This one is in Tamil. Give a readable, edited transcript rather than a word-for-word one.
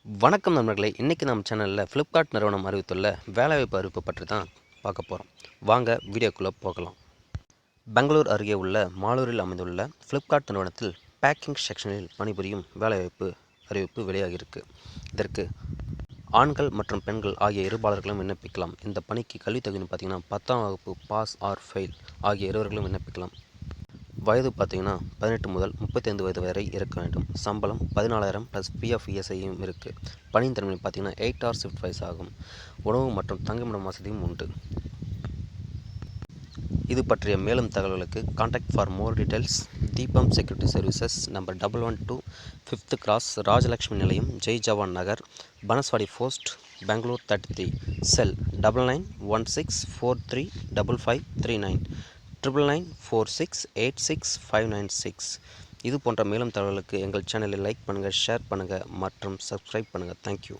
வணக்கம் நண்பர்களே, இன்றைக்கி நம்ம சேனலில் ஃப்ளிப்கார்ட் நிறுவனம் அறிவித்துள்ள வேலைவாய்ப்பு அறிவிப்பு பற்றி தான் பார்க்க போகிறோம். வாங்க வீடியோக்குள்ளே போகலாம். பெங்களூர் அருகே உள்ள மாலூரில் அமைந்துள்ள ஃப்ளிப்கார்ட் நிறுவனத்தில் பேக்கிங் செக்ஷனில் பணிபுரியும் வேலைவாய்ப்பு அறிவிப்பு வெளியாகியிருக்கு. இதற்கு ஆண்கள் மற்றும் பெண்கள் ஆகிய இருபாலர்களும் விண்ணப்பிக்கலாம். இந்த பணிக்கு கல்வித் தகுதின்னு பார்த்திங்கன்னா 10ஆம் வகுப்பு பாஸ் ஆர் ஃபெயில் ஆகிய இருவர்களும் விண்ணப்பிக்கலாம். வயது பார்த்திங்கன்னா 18 முதல் 35 வயது வரை இருக்க வேண்டும். சம்பளம் 14,000 ப்ளஸ் பிஎஃப் இஎஸ்ஐயும் இருக்குது. பணியின் தன்மை பார்த்திங்கன்னா 8 hour ஷிஃப்ட் வைஸ் ஆகும். உணவு மற்றும் தங்குமிடம் வசதியும் உண்டு. இது பற்றிய மேலும் தகவல்களுக்கு கான்டாக்ட் ஃபார் மோர் டீட்டெயில்ஸ் தீபம் security services number 112 5th cross Rajalakshmi நிலையம், ஜெய் ஜவான் நகர், பனஸ்வாடி போஸ்ட், பெங்களூர் 33, செல் 9916435539 9946865996. இது போன்ற மேலும் தகவலுக்கு எங்கள் சேனலை லைக் பண்ணுங்கள், ஷேர் பண்ணுங்கள் மற்றும் சப்ஸ்கிரைப் பண்ணுங்கள். தேங்க்யூ.